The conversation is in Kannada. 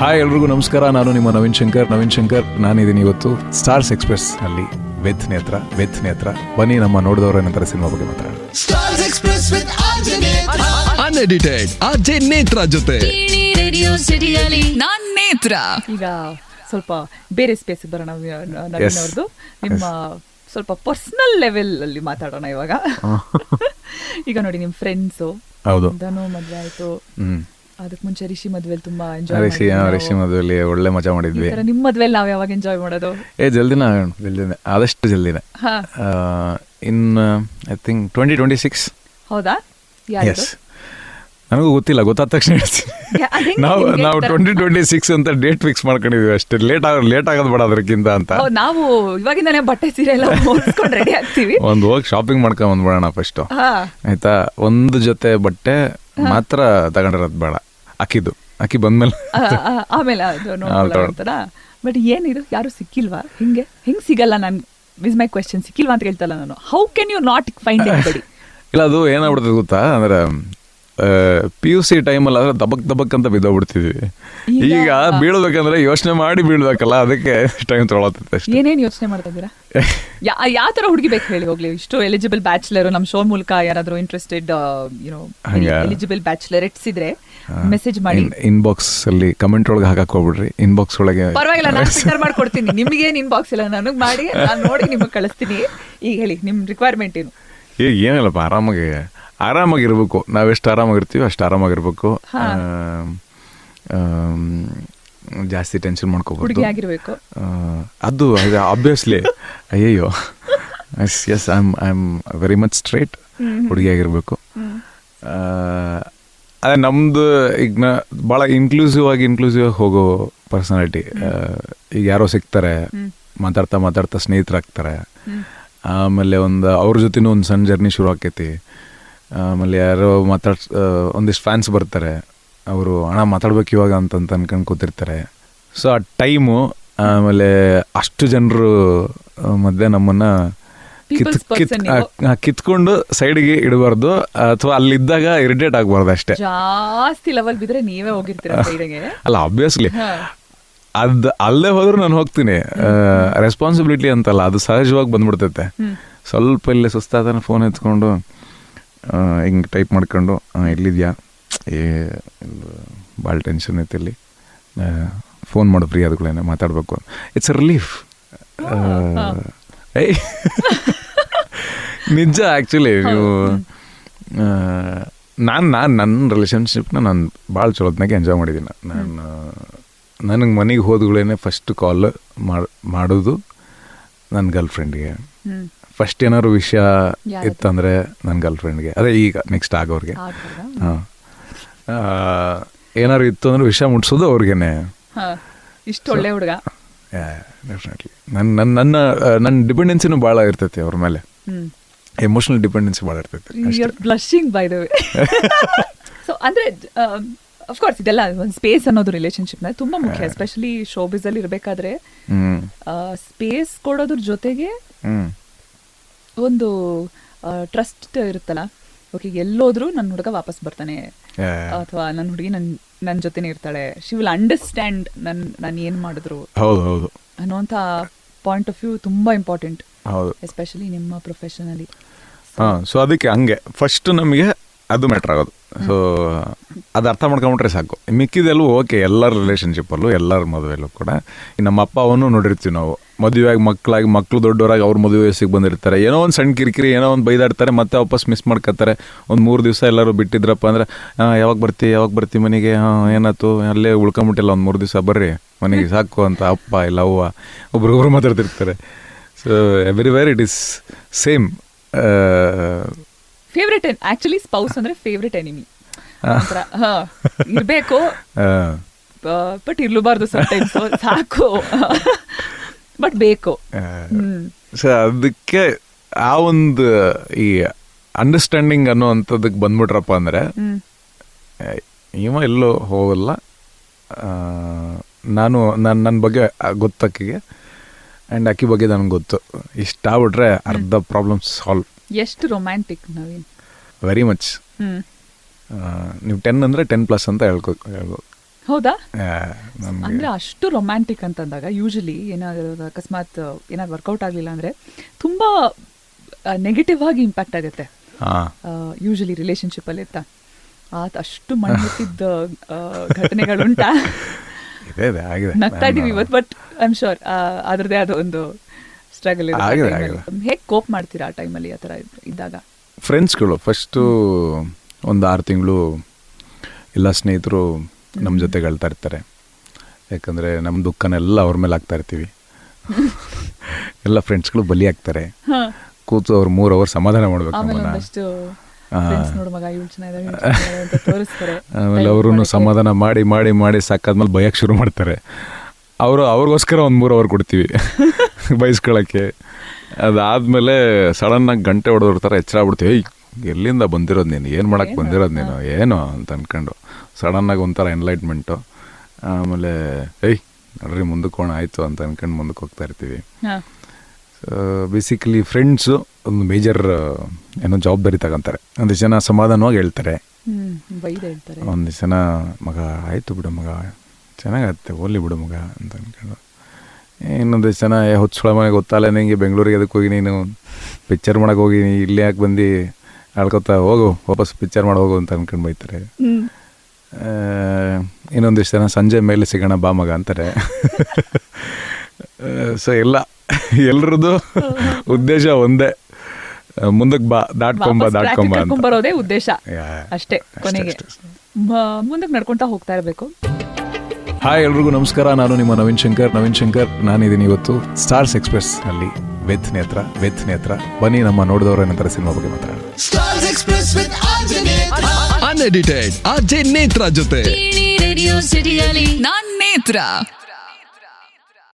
ಹಾಯ್ ಎಲ್ರಿಗೂ ನಮಸ್ಕಾರ. ನಾನು ನಿಮ್ಮ ನವೀನ್ ಶಂಕರ್. ನಾನಿದ್ದೀನಿ ಇವತ್ತು ಸ್ಟಾರ್ಸ್ ಎಕ್ಸ್ಪ್ರೆಸ್ ನಲ್ಲಿ ವಿತ್ ನೇತ್ರ. ಬನ್ನಿ ನಮ್ಮ ನೋಡಿದವರ ನಂತರ ಸಿನಿಮಾ ಬಗ್ಗೆ ಮಾತಾಡೋಣ. Stars Express with unedited RJ ನೇತ್ರ ಜೊತೆ ರೇಡಿಯೋ ಸಿಟಿಯಲ್ಲಿ ನಾನ್ ನೇತ್ರ. ಈಗ ಸ್ವಲ್ಪ ಬೇರೆ ಸ್ಪೇಸ್ ಬರೋಣ. ನವೀನ್ ಅವ್ರದ್ದು ನಿಮ್ಮ ಸ್ವಲ್ಪ ಪರ್ಸನಲ್ ಲೆವೆಲ್ ಅಲ್ಲಿ ಮಾತಾಡೋಣ ಇವಾಗ. ಈಗ ನೋಡಿ, ನಿಮ್ ಫ್ರೆಂಡ್ಸು ಹೌದು, ಧನು ಮದ್ವೆ ಆಯ್ತು. ಅದಕ್ ಮುಂಚೆ ರಿಷಿ ಮದ್ವೆಲಿ ತುಂಬಾ ರಿಷಿ ಮದುವೆಲಿ ಒಳ್ಳೆ ಮಜಾ ಮಾಡಿದ್ವಿ. ನಿಮ್ ಮದ್ವೆಲಿ ನಾವ್ ಯಾವಾಗ ಎಂಜಾಯ್ ಮಾಡೋದು? ಜಲ್ದಿನ ಆದಷ್ಟು ಜಲ್ದಿನ. ಇನ್ ಐ ಥಿಂಕ್ 2026. ಹೌದಾ? ಎಸ್, ನನಗೂ ಗೊತ್ತಿಲ್ಲ, ಗೊತ್ತಾದ ತಕ್ಷಣ ನಾವು 2026 ಅಂತ ಡೇಟ್ ಫಿಕ್ಸ್ ಮಾಡ್ಕೊಂಡಿದ್ವಿ ಅಷ್ಟೇ. ಲೇಟ್ ಆಗೋದು ಬೇಡ ಅದಕ್ಕಿಂತ ಅಂತ. ನಾವು ಇವಾಗಿಂದಾನೆ ಬಟ್ಟೆ ಸೀರೆ ಎಲ್ಲ ಹೊಲ್ಸ್ಕೊಂಡು ರೆಡಿ ಆಗ್ತೀವಿ. ಒಂದು ಹೋಗಿ ಶಾಪಿಂಗ್ ಮಾಡ್ಕೊಂಡ್ ಬಂದ್ಬಿಡೋಣ ಫಸ್ಟ್, ಆಯ್ತಾ? ಒಂದು ಜೊತೆ ಬಟ್ಟೆ ಮಾತ್ರ ತಗೊಂಡಿರೋದು ಬೇಡ, ಅಕ್ಕಿ ಬಂದ್ಮೇಲೆ ಆಮೇಲೆ ನೋಡ್ತಾರ. ಬಟ್ ಏನಿದು, ಯಾರು ಸಿಕ್ಕಿಲ್ವಾ? ಹೆಂಗ್ ಸಿಗಲ್ಲ? ನಾನ್ ಇಸ್ ಮೈ ಕ್ವೆಶ್ಚನ್. ಸಿಕ್ಕಿಲ್ವಾ ಅಂತ ಹೇಳ್ತಲ್ಲ ನಾನು. How can you not find anybody? ಇಲ್ಲ, ಅದು ಏನಾಗ್ಬಿಡ್ತದೆ ಗೊತ್ತಾ, ಅಂದ್ರೆ PUC ಟೈಮಲ್ಲಿ ಆದ್ರೆ ದಬಕ್ ಅಂತ ಬಿದ್ದೋಗ್ಬಿಡ್ತಿದ್ವಿ. ಈಗ ಬೀಳ್ಬೇಕಂದ್ರೆ ಯೋಚನೆ ಮಾಡಿ ಬೀಳ್ಬೇಕಲ್ಲ, ಅದಕ್ಕೆ ಟೈಮ್ ತೊಗೊಳತ್ತೆ ಅಷ್ಟೇ. ಏನೇನ್ ಯೋಚನೆ ಮಾಡ್ತಾ ಇದ್ದೀರಾ? ಯಾವ ತರ ಹುಡುಗಿ ಬೇಕು ಹೇಳಿ ಹೋಗ್ಲಿ? ಇಷ್ಟು ಎಲಿಜಿಬಲ್ ಬ್ಯಾಚುಲರ್ ನಮ್ ಶೋ ಮೂಲಕ ಯಾರಾದ್ರೂ ಇಂಟ್ರೆಸ್ಟೆಡ್ ಎಲಿಜಿಬಲ್ ಬ್ಯಾಚುಲರೇಟ್ಸ್ ಇದ್ರೆ ಮೆಸೇಜ್ ಮಾಡಿ. ಇನ್ಬಾಕ್ಸ್ ಅಲ್ಲಿ ಕಮೆಂಟ್ ಒಳಗೆ ಹಾಕಕ್ ಹೋಗ್ಬಿಡ್ರಿ. ಇನ್ಬಾಕ್ಸ್ ಒಳಗೆ ಪರವಾಗಿಲ್ಲ, ನಾನು ಫಿಲ್ಟರ್ ಮಾಡ್ಕೊಡ್ತೀನಿ. ನಿಮ್ಗೇನ್ ಇನ್ಬಾಕ್ಸ್ ಇಲ್ಲ, ನನಗ್ ಮಾಡಿ, ನಾನು ನೋಡಿ ನಿಮಗೆ ಕಳಿಸ್ತೀನಿ. ಈಗ ಹೇಳಿ, ನಿಮ್ ರಿಕ್ವೈರ್ಮೆಂಟ್ ಏನು? ಈಗ ಏನಿಲ್ಲಪ್ಪ, ಆರಾಮಾಗಿರ್ಬೇಕು. ನಾವೆಷ್ಟು ಆರಾಮಾಗಿರ್ತೀವಿ ಅಷ್ಟು ಆರಾಮಾಗಿರ್ಬೇಕು. ಜಾಸ್ತಿ ಟೆನ್ಷನ್ ಮಾಡ್ಕೋಬಹುದು. ಆಗಿರ್ಬೇಕು ಅದು ಆಬ್ವಿಯಸ್ಲಿ. ಅಯ್ಯಯ್ಯೋ, yes, I am very much straight. ಹುಡುಗಿಯಾಗಿರ್ಬೇಕು. ಅದೇ ನಮ್ದು ಈಗ ಭಾಳ ಇನ್ಕ್ಲೂಸಿವ್ ಆಗಿ ಹೋಗೋ ಪರ್ಸನಾಲಿಟಿ. ಈಗ ಯಾರೋ ಸಿಗ್ತಾರೆ, ಮಾತಾಡ್ತಾ ಸ್ನೇಹಿತರಾಗ್ತಾರೆ. ಆಮೇಲೆ ಅವ್ರ ಜೊತೆನೂ ಒಂದು ಸಣ್ಣ ಜರ್ನಿ ಶುರು ಆಕೈತಿ. ಆಮೇಲೆ ಯಾರೋ ಒಂದಿಷ್ಟು ಫ್ಯಾನ್ಸ್ ಬರ್ತಾರೆ, ಅವರು ಹಣ ಮಾತಾಡ್ಬೇಕು ಇವಾಗ ಅಂತ ಅನ್ಕೊಂಡು ಕೂತಿರ್ತಾರೆ. ಸೊ ಆ ಟೈಮು, ಆಮೇಲೆ ಅಷ್ಟು ಜನರು ಮಧ್ಯೆ ನಮ್ಮನ್ನ ಕಿತ್ಕೊಂಡು ಸೈಡ್ಗೆ ಇಡಬಾರ್ದು, ಅಥವಾ ಅಲ್ಲಿದ್ದಾಗ ಇರಿಟೇಟ್ ಆಗ್ಬಾರ್ದು ಅಷ್ಟೇ. ಜಾಸ್ತಿ ಲೆವೆಲ್ ಬಿದ್ರೆ ನೀವೇ ಹೋಗಿರ್ತೀರ ಸೈಡ್ಗೆ. ಅಲ್ಲ, ಆಬ್ವಿಯಸ್ಲಿ ಅಲ್ಲೇ ಹೋದ್ರು ನಾನು ಹೋಗ್ತೀನಿ. ರೆಸ್ಪಾನ್ಸಿಬಿಲಿಟಿ ಅಂತಲ್ಲ, ಅದು ಸಹಜವಾಗಿ ಬಂದ್ಬಿಡ್ತೈತೆ. ಸ್ವಲ್ಪ ಇಲ್ಲೇ ಸುಸ್ತಾದ ಫೋನ್ ಎತ್ಕೊಂಡು ಹಿಂಗೆ ಟೈಪ್ ಮಾಡ್ಕೊಂಡು, ಎಲ್ಲಿದ್ಯಾ, ಭಾಳ ಟೆನ್ಷನ್ ಐತೆ, ಇಲ್ಲಿ ಫೋನ್ ಮಾಡು, ಫ್ರೀ ಆದ್ಗಳೇನೆ ಮಾತಾಡಬೇಕು. It's a relief. ನಿಜ. ಆ್ಯಕ್ಚುಲಿ ನೀವು ನನ್ನ ರಿಲೇಷನ್ಶಿಪ್ನ ನಾನು ಭಾಳ ಚಲೋತ್ನಾಗೆ ಎಂಜಾಯ್ ಮಾಡಿದ್ದೀನಿ. ನನಗೆ ಮನೆಗೆ ಹೋದ್ಗಳೇನೆ ಫಸ್ಟ್ ಕಾಲ್ ಮಾಡೋದು ನನ್ನ ಗರ್ಲ್ ಫ್ರೆಂಡ್ಗೆ. ಫಸ್ಟ್ ಏನಾದ್ರು ವಿಷಯ ಇತ್ತಂದರೆ ನನ್ನ ಗರ್ಲ್ ಫ್ರೆಂಡ್ಗೆ, ಅದೇ ಈಗ ನೆಕ್ಸ್ಟ್ ಆಗೋರಿಗೆ. ಏನಾದ್ರು ಇತ್ತು ಅಂದ್ರೆ ವಿಷಯ ಮುಟ್ಸೋದು ಅವ್ರಿಗೇನೆ. ಇಷ್ಟು ಒಳ್ಳೆ ಹುಡುಗ. ಡೆಫಿನೆಟ್ಲಿ ನನ್ನ ಡಿಪೆಂಡೆನ್ಸಿನೂ ಭಾಳ ಇರ್ತೈತಿ ಅವ್ರ ಮೇಲೆ. ಎಮೋಷನಲ್ ಡಿಪೆಂಡೆನ್ಸಿ ಭಾಳ ಇರ್ತೈತಿ. ಬ್ಲಶಿಂಗ್ ಬೈ ದ ವೇ. ಸೊ ಅಂದ್ರೆ ಅಫ್ಕೋರ್ಸ್ ಇದೆಲ್ಲ ಒಂದು ಸ್ಪೇಸ್ ಅನ್ನೋದು ರಿಲೇಶನ್ಶಿಪ್ ನಲ್ಲಿ ತುಂಬಾ ಮುಖ್ಯ. ಎಸ್ಪೆಷಲಿ ಶೋಬಿಸ್ ಅಲ್ಲಿ ಇರಬೇಕಾದ್ರೆ ಸ್ಪೇಸ್ ಕೊಡೋದ್ರ ಜೊತೆಗೆ ಒಂದು ಟ್ರಸ್ಟ್ ಇರುತ್ತಲ್ಲ. ಓಕೆ, ಎಲ್ಲೋದ್ರು ನನ್ನ ಹುಡುಗ ವಾಪಸ್ ಬರ್ತಾನೆ, ಅಥವಾ ನನ್ನ ಹುಡುಗಿ ನನ್ನ ಜೊತೆನೆ ಇರ್ತಾಳೆ. ಶಿ ವಿಲ್ ಅಂಡರ್ಸ್ಟ್ಯಾಂಡ್ ನಾನು ಏನ್ ಮಾಡಿದ್ರು ಅನ್ನೋಂಥ ಪಾಯಿಂಟ್ ಆಫ್ ವ್ಯೂ ತುಂಬಾ ಇಂಪಾರ್ಟೆಂಟ್, ಎಸ್ಪೆಷಲಿ ನಿಮ್ಮ ಪ್ರೊಫೆಷನಲಿ. ಸೊ ಅದಕ್ಕೆ ಹಂಗೆ ಫಸ್ಟ್ ನಮಗೆ ಅದು ಮ್ಯಾಟ್ರ್ ಆಗೋದು. ಸೊ ಅದು ಅರ್ಥ ಮಾಡ್ಕೊಂಬಿಟ್ರೆ ಸಾಕು. ಮಿಕ್ಕಿದೆಲ್ಲೂ ಓಕೆ, ಎಲ್ಲರ ರಿಲೇಷನ್ಶಿಪ್ಪಲ್ಲೂ ಎಲ್ಲರ ಮದುವೆಯಲ್ಲೂ ಕೂಡ. ನಮ್ಮ ಅಪ್ಪ ಅವನು ನೋಡಿರ್ತೀವಿ ನಾವು. ಮದುವೆಯಾಗಿ ಮಕ್ಕಳು ದೊಡ್ಡವರಾಗಿ ಅವ್ರ ಮದುವೆ ವಯಸ್ಸಿಗೆ ಬಂದಿರ್ತಾರೆ. ಏನೋ ಒಂದು ಸಣ್ಣ ಕಿರಿಕಿರಿ, ಏನೋ ಒಂದು ಬೈದಾಡ್ತಾರೆ, ಮತ್ತೆ ವಾಪಸ್ ಮಿಸ್ ಮಾಡ್ಕೊತಾರೆ. ಒಂದು 3 ದಿವಸ ಎಲ್ಲರೂ ಬಿಟ್ಟಿದ್ರಪ್ಪ ಅಂದ್ರೆ, ಯಾವಾಗ ಬರ್ತಿ ಮನೆಗೆ, ಏನಾಯ್ತು, ಅಲ್ಲೇ ಉಳ್ಕೊಂಬಿಟ್ಟಿಲ್ಲ, ಒಂದು 3 ದಿವಸ ಬರ್ರಿ ಮನೆಗೆ ಸಾಕು ಅಂತ ಅಪ್ಪ ಇಲ್ಲ ಅವ್ವ ಒಬ್ರಿಗೊಬ್ರು ಮಾತಾಡ್ತಿರ್ತಾರೆ. So everywhere it is same. Favourite actually spouse ಅಂದ್ರೆ ಫೇವ್ರೆಟ್ ಎನಿಮಿ ಇರ್ಬೇಕು, ಬಟ್ ಇರ್ಲೂಬಾರ್ದು ಸಮಟೈಮ್ಸ್. ಸಾಕು, ಬಟ್ ಬೇಕು. ಸೊ ಅದಕ್ಕೆ ಆ ಒಂದು ಈ ಅಂಡರ್ಸ್ಟ್ಯಾಂಡಿಂಗ್ ಅನ್ನೋವಂಥದ್ದಕ್ಕೆ ಬಂದ್ಬಿಟ್ರಪ್ಪ ಅಂದ್ರೆ ಇವ ಎಲ್ಲೋ ಹೋಗಲ್ಲ. ನನ್ನ ಬಗ್ಗೆ ಗೊತ್ತಕ್ಕಿಗೆ, ಆ್ಯಂಡ್ ಅಕ್ಕಿ ಬಗ್ಗೆ ನನಗೆ ಗೊತ್ತು. ಇಷ್ಟ ಆಗ್ಬಿಟ್ರೆ ಅರ್ಧ ಪ್ರಾಬ್ಲಮ್ ಸಾಲ್ವ್. ಎಷ್ಟು ರೊಮ್ಯಾಂಟಿಕ್ ನವೀನ್. Very much. ನೀವು 10 ಅಂದರೆ 10+ ಅಂತ ಹೇಳ್ಬೋದು. ಹೌದಾ? ನಮಗೆ ಅಂದ್ರೆ ಅಷ್ಟು ರೊಮ್ಯಾಂಟಿಕ್ ಅಂತಂದಾಗ ಯೂಶಲಿ ಏನಾದ್ರು ಅಕಸ್ಮಾತ್ ಏನಾದ್ರು ವರ್ಕೌಟ್ ಆಗಲಿಲ್ಲ ಅಂದ್ರೆ ತುಂಬಾ ನೆಗೆಟಿವ್ ಆಗಿ ಇಂಪ್ಯಾಕ್ಟ್ ಆಗುತ್ತೆ ಯೂಶಲಿ ರಿಲೇಶನ್ಶಿಪ್ ಅಲ್ಲಿ ಇರ್ತಾ ಅಷ್ಟು ಮಣ್ಣೆತ್ತಿದ್ದ ಘಟನೆಗಳುಂಟಾ? ಇದೆ ಆಗಿದೆ. ನಗ್ತಾ ಇದೀವಿ ಇವತ್ತು, ಬಟ್ ಐ ಆಮ್ ಶೋರ್ ಅದ್ರದ್ದೇ ಆದ ಒಂದು ಸ್ಟ್ರಗಲ್ ಆಗಿದೆ. ಹೇಗೆ ಕೋಪ್ ಮಾಡ್ತೀರಾ ಆ ಟೈಮಲ್ಲಿ ಆ ಥರ ಇದ್ದಾಗ? ಫ್ರೆಂಡ್ಸ್ಗಳು ಫಸ್ಟು ಒಂದು 6 ತಿಂಗಳು ಎಲ್ಲ ಸ್ನೇಹಿತರು ನಮ್ಮ ಜೊತೆಗೆ ಅಳ್ತಾ ಇರ್ತಾರೆ. ಯಾಕಂದರೆ ನಮ್ಮ ದುಃಖನೆಲ್ಲ ಅವ್ರ ಮೇಲೆ ಹಾಕ್ತಾ ಇರ್ತೀವಿ. ಎಲ್ಲ ಫ್ರೆಂಡ್ಸ್ಗಳು ಬಲಿ ಆಗ್ತಾರೆ. ಕೂತು ಅವ್ರು 3 ಅವರ್ ಸಮಾಧಾನ ಮಾಡ್ಬೇಕು ನಮ್ಮನ್ನ. ಆಮೇಲೆ ಅವ್ರೂ ಸಮಾಧಾನ ಮಾಡಿ ಮಾಡಿ ಮಾಡಿ ಸಾಕಾದ್ಮೇಲೆ ಬಯಕ್ಕೆ ಶುರು ಮಾಡ್ತಾರೆ. ಅವ್ರಿಗೋಸ್ಕರ ಒಂದು 3 ಅವರ್ ಕೊಡ್ತೀವಿ ಬಯಸ್ಕೊಳಕ್ಕೆ. ಅದಾದಮೇಲೆ ಸಡನ್ನಾಗಿ ಗಂಟೆ ಹೊಡೆದಿರ್ತಾರೆ, ಎಚ್ಚರ ಆಗ್ಬಿಡ್ತೀವಿ. ಎಲ್ಲಿಂದ ಬಂದಿರೋದು ನೀನು, ಏನು ಮಾಡಕ್ಕೆ ಬಂದಿರೋದು ನೀನು, ಏನು ಅಂತ ಅಂದ್ಕೊಂಡು ಸಡನ್ನಾಗಿ ಒಂಥರ ಎನ್ಲೈಟ್ಮೆಂಟು. ಆಮೇಲೆ ನೋಡ್ರಿ ಮುಂದಕ್ಕೆ ಹೋಣ ಆಯಿತು ಅಂತ ಅಂದ್ಕೊಂಡು ಮುಂದಕ್ಕೆ ಹೋಗ್ತಾ ಇರ್ತೀವಿ. ಬೇಸಿಕಲಿ ಫ್ರೆಂಡ್ಸು ಒಂದು ಮೇಜರ್ ಏನೋ ಜವಾಬ್ದಾರಿ ತಗೊಂತಾರೆ. ಒಂದಿಷ್ಟು ಜನ ಸಮಾಧಾನವಾಗಿ ಹೇಳ್ತಾರೆ, ಒಂದಿಷ್ಟು ಜನ ಮಗ ಆಯಿತು ಬಿಡು ಮಗ, ಚೆನ್ನಾಗತ್ತೆ ಹೋಗ್ಲಿ ಬಿಡು ಮಗ ಅಂತ ಅಂದ್ಕೊಂಡು. ಇನ್ನೊಂದಿಷ್ಟು ಜನ ಹೊಚ್ಕೊಳ ಮನೆಗೆ ಗೊತ್ತಲ್ಲ ನಿಂಗೆ, ಬೆಂಗಳೂರಿಗೆ ಅದಕ್ಕೆ ಹೋಗಿ ನೀನು ಪಿಕ್ಚರ್ ಮಾಡೋಕೆ ಹೋಗಿ ಇಲ್ಲೇ ಯಾಕೆ ಬಂದು ಆಳ್ಕೊತಾ ಹೋಗು, ವಾಪಸ್ ಪಿಕ್ಚರ್ ಮಾಡಿ ಹೋಗು ಅಂತ ಅಂದ್ಕೊಂಡು ಬೈತಾರೆ. ಇನ್ನೊಂದಿಷ್ಟು ಜನ ಸಂಜೆ ಮೇಲೆ ಸಿಗೋಣ ಬಾ ಮಗ ಅಂತಾರೆ. ಸೊ ಎಲ್ರದ್ದು ಉದ್ದೇಶ ಒಂದೇ, ಮುಂದಕ್ಕೆ ಬಾ, ದಾಟ್ಕೊಂಬ ಬರೋದೇ ಉದ್ದೇಶ ಅಷ್ಟೇ. ಕೊನೆಗೆ ಮುಂದಕ್ಕೆ ನಡ್ಕೊಂತಾ ಹೋಗ್ತಾ ಇರಬೇಕು. ಹಾಯ್ ಎಲ್ರಿಗೂ ನಮಸ್ಕಾರ, ನಾನು ನಿಮ್ಮ ನವೀನ್ ಶಂಕರ್. ನಾನಿದ್ದೀನಿ ಇವತ್ತು ಸ್ಟಾರ್ಸ್ ಎಕ್ಸ್ಪ್ರೆಸ್ ನಲ್ಲಿ ವೆತ್ ನೇತ್ರ. ಬನ್ನಿ ನಮ್ಮ ನೋಡಿದವರ ನಂತರ ಸಿನಿಮಾ ಬಗ್ಗೆ ಮಾತಾಡೋಣ. Stars Express with RJ Netra. Unedited RJ ನೇತ್ರ ಜೊತೆ ರೇಡಿಯೋ ಸಿಟಿಯಲ್ಲಿ ನಾನ್ ನೇತ್ರ.